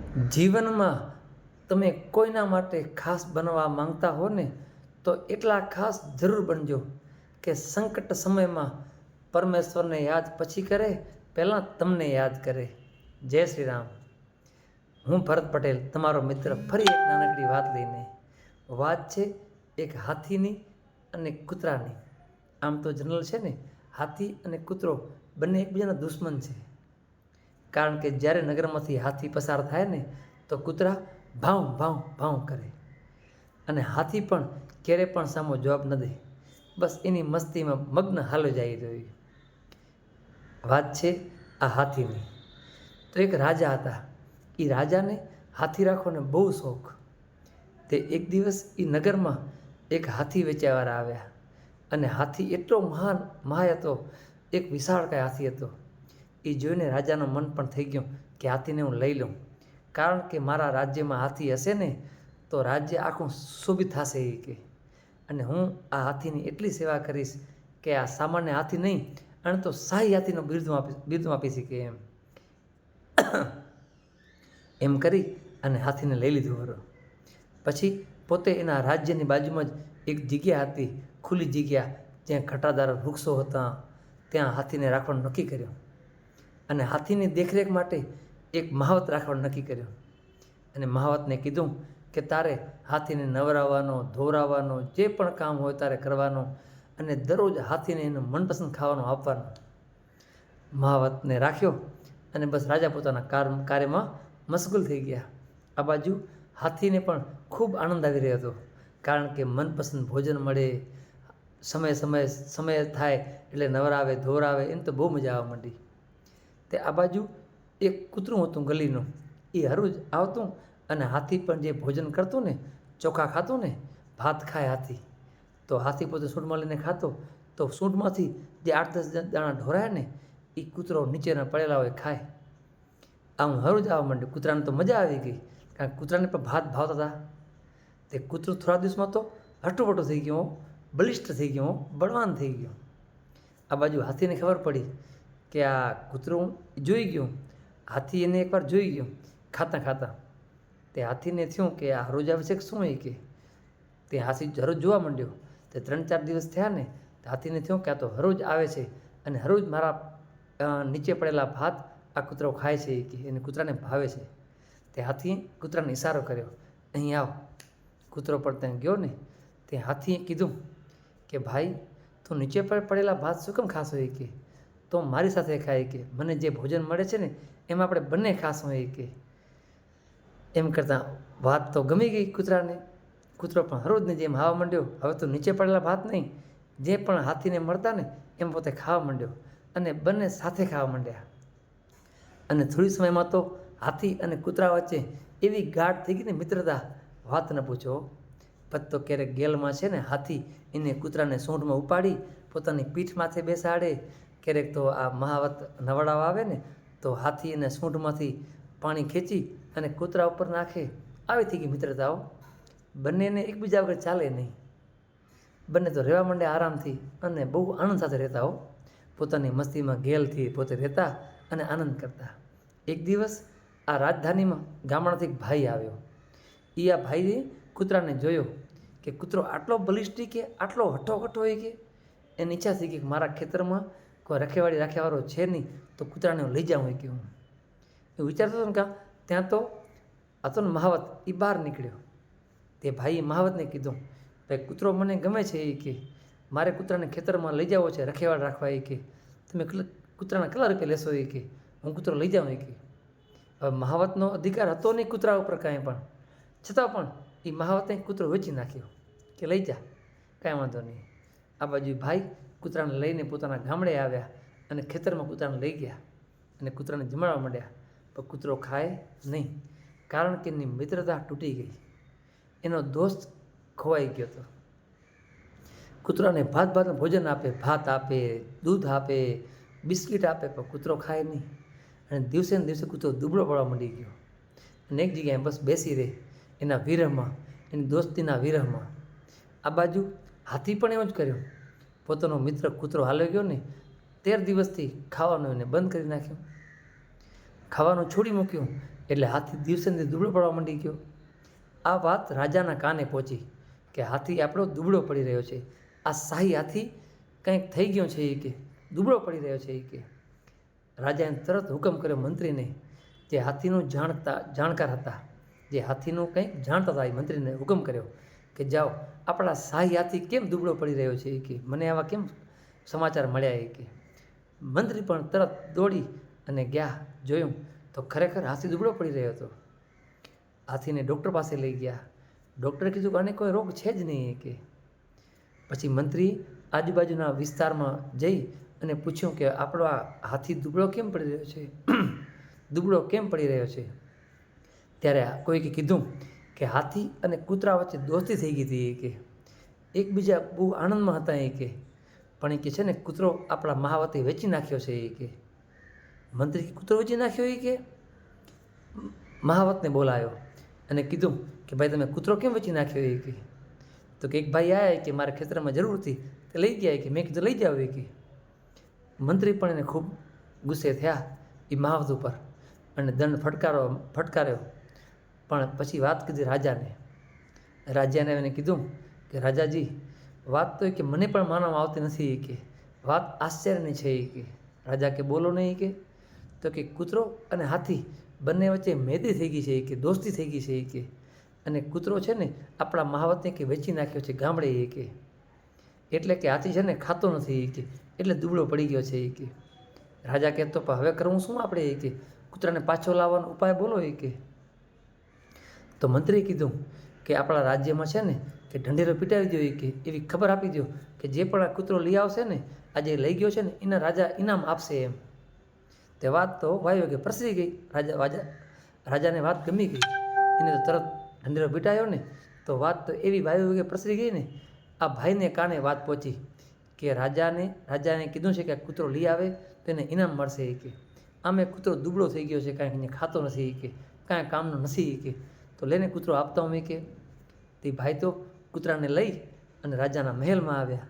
જીવનમાં તમે કોઈના માટે ખાસ બનવા માંગતા હો ને તો એટલા ખાસ જરૂર બનજો કે સંકટ સમયમાં પરમેશ્વરને યાદ પછી કરે, પહેલાં તમને યાદ કરે. જય શ્રી રામ. હું ભરત પટેલ, તમારો મિત્ર, ફરી એક નાનકડી વાત લઈને. વાત છે એક હાથીની અને કૂતરાની. આમ તો જનરલ છે ને, હાથી અને કૂતરો બંને એકબીજાના દુશ્મન છે. કારણ કે જ્યારે નગરમાંથી હાથી પસાર થાય ને તો કૂતરા ભાવ ભાવ ભાવ કરે અને હાથી પણ ક્યારે પણ સામો જવાબ ન દે, બસ એની મસ્તીમાં મગ્ન હાલો જાય રહ્યું. વાત છે આ હાથીની. તો એક રાજા હતા. એ રાજાને હાથી રાખવાનો બહુ શોખ. તે એક દિવસ એ નગરમાં એક હાથી વેચાવાળા આવ્યા અને હાથી એટલો મહાન હતો, એક વિશાળકાય હાથી હતો. એ જોઈને રાજાનું મન પણ થઈ ગયું કે હાથીને હું લઈ લઉં, કારણ કે મારા રાજ્યમાં હાથી હશે ને તો રાજ્ય આખું શોભિત થશે એ કે. અને હું આ હાથીની એટલી સેવા કરીશ કે આ સામાન્ય હાથી નહીં, અને તો શાહી હાથીનો બિરુદ આપી શકે એમ. એમ કરી અને હાથીને લઈ લીધું હતો. પછી પોતે એના રાજ્યની બાજુમાં જ એક જગ્યા હતી, ખુલ્લી જગ્યા, જ્યાં ઘટાદાર વૃક્ષો હતા, ત્યાં હાથીને રાખવાનું નક્કી કર્યું. અને હાથીની દેખરેખ માટે એક મહાવત રાખવાનું નક્કી કર્યું. અને મહાવતને કીધું કે તારે હાથીને નવરાવવાનો, ધોવરાવવાનો, જે પણ કામ હોય તારે કરવાનો, અને દરરોજ હાથીને એનું મનપસંદ ખાવાનું આપવાનું. મહાવતને રાખ્યો અને બસ રાજા પોતાના કાર્યમાં મશગુલ થઈ ગયા. આ બાજુ હાથીને પણ ખૂબ આનંદ આવી રહ્યો હતો, કારણ કે મનપસંદ ભોજન મળે, સમય થાય એટલે નવરાવે ધોવરાવે, એમ તો બહુ મજા આવવા માંડી. તે આ બાજુ એક કૂતરું હતું ગલીનું. એ હરરોજ આવતું અને હાથી પણ જે ભોજન કરતું ને, ચોખા ખાતું ને, ભાત ખાય હાથી, તો હાથી પોતે સૂંઢમાં લઈને ખાતો, તો સૂંઢમાંથી જે 8-10 દાણા ઢોરાય ને એ કૂતરો નીચેના પડેલા હોય ખાય. આમ હરરોજ આવવા માંડ્યું. કૂતરાને તો મજા આવી ગઈ, કારણ કે કૂતરાને પણ ભાત ભાવતા હતા. તે કૂતરું થોડા દિવસમાં તો હટુપટું થઈ ગયું, બલિષ્ઠ થઈ ગયું, બળવાન થઈ ગયું. આ બાજુ હાથીને ખબર પડી કે આ કૂતરું જોઈ ગયું. હાથી એને એકવાર જોઈ ગયું ખાતા ખાતા. તે હાથીને થયું કે આ હરોજ આવે છે કે શું એ કે. તે હાથી હરોજ જોવા માંડ્યો. તે 3-4 દિવસ થયા ને, હાથીને થયું કે આ તો હરોજ આવે છે અને હરોજ મારા નીચે પડેલા ભાત આ કૂતરો ખાય છે એ કે, એને કૂતરાને ભાવે છે. તે હાથીએ કૂતરાને ઇશારો કર્યો, અહીં આવ. કૂતરો પણ ત્યાં ગયો ને, તે હાથીએ કીધું કે ભાઈ, તું નીચે પડેલા ભાત શું કેમ ખાશો એ કે, તો મારી સાથે ખાય કે, મને જે ભોજન મળે છે ને એમાં આપણે બંને ખાશું એ કે. એમ કરતાં વાત તો ગમી ગઈ કૂતરાને. કૂતરો પણ હરોજની જેમ આવવા માંડ્યો. હવે તો નીચે પડેલા ભાત નહીં, જે પણ હાથીને મળતા ને એમ પોતે ખાવા માંડ્યો અને બંને સાથે ખાવા માંડ્યા. અને થોડી સમયમાં તો હાથી અને કૂતરા વચ્ચે એવી ગાઢ થઈ ગઈ ને મિત્રતા, વાત ન પૂછો. પછી તો ક્યારેક ગેલમાં છે ને હાથી એને કૂતરાને સૂંઢમાં ઉપાડી પોતાની પીઠ માથે બેસાડે. ક્યારેક તો આ મહાવત નવડાવવા આવે ને તો હાથી એને સૂંઢમાંથી પાણી ખેંચી અને કૂતરા ઉપર નાખે. આવી થઈ ગઈ મિત્રતાઓ. બંનેને એકબીજા વગર ચાલે નહીં. બંને તો રહેવા માંડે આરામથી અને બહુ આનંદ સાથે રહેતા હો. પોતાની મસ્તીમાં ગેલથી પોતે રહેતા અને આનંદ કરતા. એક દિવસ આ રાજધાનીમાં ગામડાથી એક ભાઈ આવ્યો. એ આ ભાઈએ કૂતરાને જોયો કે કૂતરો આટલો બલિષ્ઠ કે આટલો હઠોકઠો હોય કે એની ઈચ્છા થઈ કે મારા ખેતરમાં કોઈ રખેવાળી રાખ્યાવાળો છે નહીં, તો કૂતરાને હું લઈ જાઉં હોય કે હું. એ વિચારતો હતો ને કાં ત્યાં તો હતો ને મહાવત, એ બહાર નીકળ્યો. તે ભાઈએ મહાવતને કીધું, ભાઈ કૂતરો મને ગમે છે એ કે, મારે કૂતરાને ખેતરમાં લઈ જવો છે રખેવાળ રાખવા એ કે, તમે કૂતરાના કેટલા રૂપિયા લેશો એ કે, હું કૂતરો લઈ જાઉં એ કે. હવે મહાવતનો અધિકાર હતો નહીં કૂતરા ઉપર કાંઈ પણ, છતાં પણ એ મહાવતે કૂતરો વેચી નાખ્યો કે લઈ જા, કાંઈ વાંધો નહીં. આ બાજુ ભાઈ કૂતરાને લઈને પોતાના ગામડે આવ્યા અને ખેતરમાં કૂતરાને લઈ ગયા અને કૂતરાને જમાડવા માંડ્યા. પણ કૂતરો ખાય નહીં, કારણ કે એની મિત્રતા તૂટી ગઈ. એનો દોસ્ત ખોવાઈ ગયો હતો. કૂતરાને ભાતનું ભોજન આપે, ભાત આપે, દૂધ આપે, બિસ્કિટ આપે, પણ કૂતરો ખાય નહીં. અને દિવસે ને દિવસે કૂતરો દુબળો પડવા માંડી ગયો અને એક જગ્યાએ બસ બેસી રહે એના વિરહમાં, એની દોસ્તીના વિરહમાં. આ બાજુ હાથી પણ એવું જ કર્યું. પોતાનો મિત્ર કૂતરો હાલ્યો ગયો ને, 13 દિવસથી ખાવાનું એને બંધ કરી નાખ્યું. ખાવાનું છોડી મૂક્યું એટલે હાથી દિવસે ને દિવસે દુબળો પડવા માંડી ગયો. આ વાત રાજાના કાને પહોંચી કે હાથી આપણો દુબળો પડી રહ્યો છે, આ શાહી હાથી કંઈક થઈ ગયો છે એ કે દુબળો પડી રહ્યો છે એ કે. રાજાએ તરત હુકમ કર્યો મંત્રીને, જે હાથીનું જાણકાર હતા, જે હાથીનું કંઈક જાણતા હતા, એ મંત્રીને હુકમ કર્યો કે જાઓ આપણા શાહી હાથી કેમ દુબળો પડી રહ્યો છે એ કે મને આવા કેમ સમાચાર મળ્યા એ કે. મંત્રી પણ તરત દોડી અને ગયા, જોયું તો ખરેખર હાથી દુબળો પડી રહ્યો હતો. હાથીને ડૉક્ટર પાસે લઈ ગયા. ડૉક્ટરે કીધું કે આને કોઈ રોગ છે જ નહીં એ કે. પછી મંત્રી આજુબાજુના વિસ્તારમાં જઈ અને પૂછ્યું કે આપણો આ હાથી દુબળો કેમ પડી રહ્યો છે, દુબળો કેમ પડી રહ્યો છે. ત્યારે કોઈકે કીધું કે હાથી અને કૂતરા વચ્ચે દોસ્તી થઈ ગઈ હતી એ કે, એકબીજા બહુ આનંદમાં હતા એ કે, પણ એ કે છે ને કૂતરો આપણા મહાવતે વેચી નાખ્યો છે એ કે. મંત્રી કે કૂતરો વેચી નાખ્યો એ કે. મહાવતને બોલાયો અને કીધું કે ભાઈ તમે કૂતરો કેમ વેચી નાખ્યો એ કે. તો કે એક ભાઈ આવ્યા કે મારે ખેતરમાં જરૂર હતી તે લઈ ગયા કે. મેં કીધું લઈ જાઓ એ કે. મંત્રી પણ એને ખૂબ ગુસ્સે થયા એ મહાવત ઉપર અને દંડ ફટકાર્યો. પણ પછી વાત કીધી રાજાને. રાજાને એને કીધું કે રાજાજી વાત તો એ કે મને પણ માનવામાં આવતી નથી એ કે, વાત આશ્ચર્યની છે એ કે. રાજા કે બોલો નહીં કે. તો કે કૂતરો અને હાથી બંને વચ્ચે મૈત્રી થઈ ગઈ છે એ કે, દોસ્તી થઈ ગઈ છે એ કે. અને કૂતરો છે ને આપણા મહાવતને કે વેચી નાખ્યો છે ગામડે એ કે. એટલે કે હાથી છે ને ખાતો નથી એ કે, એટલે દુબળો પડી ગયો છે એ કે. રાજા કહેતો પણ હવે કરવું શું આપણે એ કે, કૂતરાને પાછો લાવવાનો ઉપાય બોલો એ કે. તો મંત્રીએ કીધું કે આપણા રાજ્યમાં છે ને કે ઢંઢેરો પીટાવી દો એ કે, એવી ખબર આપી દો કે જે પણ આ કૂતરો લઈ આવશે ને, આજે લઈ ગયો છે ને, એના રાજા ઇનામ આપશે એમ. તે વાત તો વાયુ કે પ્રસરી ગઈ. રાજાને વાત ગમી ગઈ. એને તો તરત ઢંઢેરો પીટાયો ને તો વાત તો એવી વાયુ કે પ્રસરી ગઈ ને. આ ભાઈને કાને વાત પહોંચી કે રાજાને કીધું છે કે આ કૂતરો લઈ આવે તો એને ઇનામ મળશે એ કે. આમે કૂતરો દુબળો થઈ ગયો છે, કાંઈ એને ખાતો નથી એ કે, કાંઈ કામનો નથી એ કે, તો લઈને કૂતરો આપતા હું એ કે. તે ભાઈ તો કૂતરાને લઈ અને રાજાના મહેલમાં આવ્યા.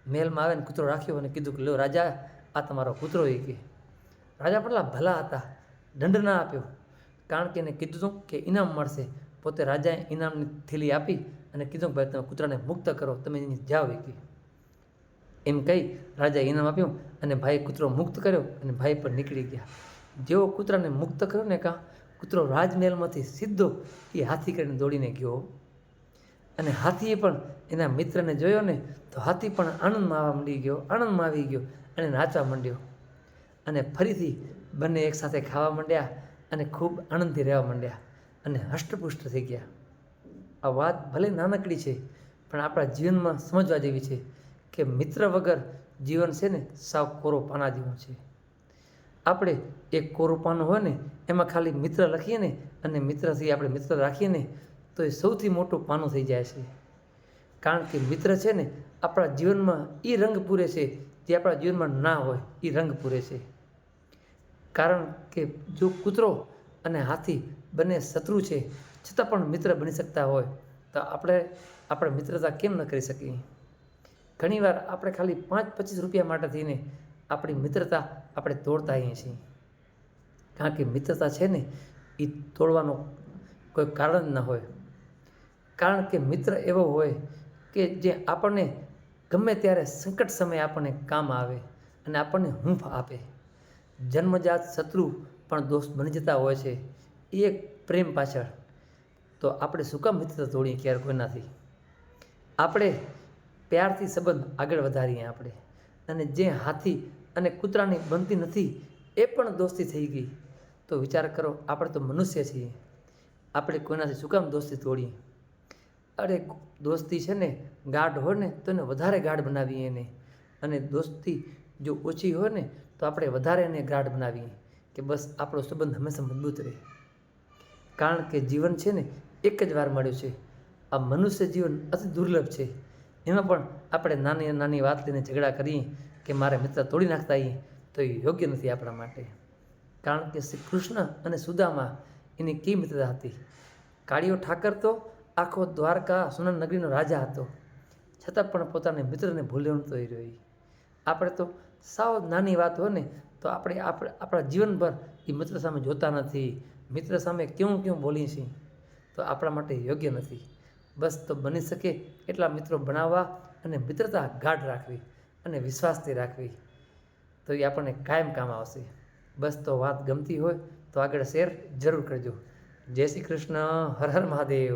મહેલમાં આવ્યા ને કૂતરો રાખ્યો અને કીધું કે લો રાજા આ તમારો કૂતરો એ કે. રાજા પેલા ભલા હતા, દંડ ના આપ્યો, કારણ કે એને કીધું હતું કે ઇનામ મળશે. પોતે રાજાએ ઇનામની થેલી આપી અને કીધું કે ભાઈ તમે કૂતરાને મુક્ત કરો, તમે એની જાઓ એ કે. એમ કહી રાજાએ ઇનામ આપ્યું અને ભાઈ કૂતરો મુક્ત કર્યો અને ભાઈ પણ નીકળી ગયા. જેવો કૂતરાને મુક્ત કર્યો ને કૂતરો રાજમહેલમાંથી સીધો એ હાથી કરીને દોડીને ગયો. અને હાથીએ પણ એના મિત્રને જોયો ને તો હાથી પણ આનંદમાં આવી ગયો અને નાચવા માંડ્યો. અને ફરીથી બંને એકસાથે ખાવા માંડ્યા અને ખૂબ આનંદથી રહેવા માંડ્યા અને હષ્ટપુષ્ટ થઈ ગયા. આ વાત ભલે નાનકડી છે પણ આપણા જીવનમાં સમજવા જેવી છે કે મિત્ર વગર જીવન છે ને સાવ કોરો પાના જેવું છે. આપણે એક કોરું પાનું હોય ને એમાં ખાલી મિત્ર લખીએ ને અને મિત્રથી આપણે મિત્ર રાખીએ ને તો એ સૌથી મોટું પાનું થઈ જાય છે. કારણ કે મિત્ર છે ને આપણા જીવનમાં એ રંગ પૂરે છે જે આપણા જીવનમાં ના હોય એ રંગ પૂરે છે. કારણ કે જો કૂતરો અને હાથી બંને શત્રુ છે છતાં પણ મિત્ર બની શકતા હોય તો આપણે મિત્રતા કેમ ન કરી શકીએ. ઘણીવાર આપણે ખાલી 5-25 રૂપિયા માટે થઈને આપણી મિત્રતા આપણે તોડતા આવીએ છીએ. કારણ કે મિત્રતા છે ને એ તોડવાનો કોઈ કારણ જ ન હોય. કારણ કે મિત્ર એવો હોય કે જે આપણને ગમે ત્યારે સંકટ સમયે આપણને કામ આવે અને આપણને હૂંફ આપે. જન્મજાત શત્રુ પણ દોસ્ત બની જતા હોય છે એ એક પ્રેમ પાછળ. તો આપણે શું કામ મિત્રતા તોડીએ ક્યારે કોઈનાથી. આપણે પ્યારથી સંબંધ આગળ વધારીએ આપણે. અને જે હાથી અને કૂતરાની બનતી નથી એ પણ દોસ્તી થઈ ગઈ તો વિચાર કરો આપણે તો મનુષ્ય છીએ, આપણે કોઈનાથી શું કામ દોસ્તી તોડીએ. અરે દોસ્તી છે ને ગાઢ હોય ને તો એને વધારે ગાઢ બનાવીએ એને, અને દોસ્તી જો ઓછી હોય ને તો આપણે વધારે એને ગાઢ બનાવીએ કે બસ આપણો સંબંધ હંમેશા મજબૂત રહે. કારણ કે જીવન છે ને એક જ વાર મળ્યું છે. આ મનુષ્ય જીવન અતિ દુર્લભ છે. એમાં પણ આપણે નાની નાની વાત લઈને ઝઘડા કરીએ કે મારે મિત્ર તોડી નાખતા આવીએ તો એ યોગ્ય નથી આપણા માટે. કારણ કે શ્રી કૃષ્ણ અને સુદામા એની કેવી મિત્રતા હતી. કાળિયો ઠાકર તો આખો દ્વારકા સોનલ નગરીનો રાજા હતો, છતાં પણ પોતાના મિત્રને ભૂલ્યો નહોતો એ રહ્યો. આપણે તો સાવ નાની વાત હોય ને તો આપણે આપણા જીવનભર એ મિત્ર સામે જોતા નથી, મિત્ર સામે કેવું કેવું બોલીએ છીએ તો આપણા માટે યોગ્ય નથી. બસ તો બની શકે એટલા મિત્રો બનાવવા અને મિત્રતા ગાઢ રાખવી અને વિશ્વાસથી રાખવી, તો એ આપણને કાયમ કામ આવશે. બસ તો વાત ગમતી હોય તો આગળ શેર જરૂર કરજો. જય શ્રી કૃષ્ણ. હર હર મહાદેવ.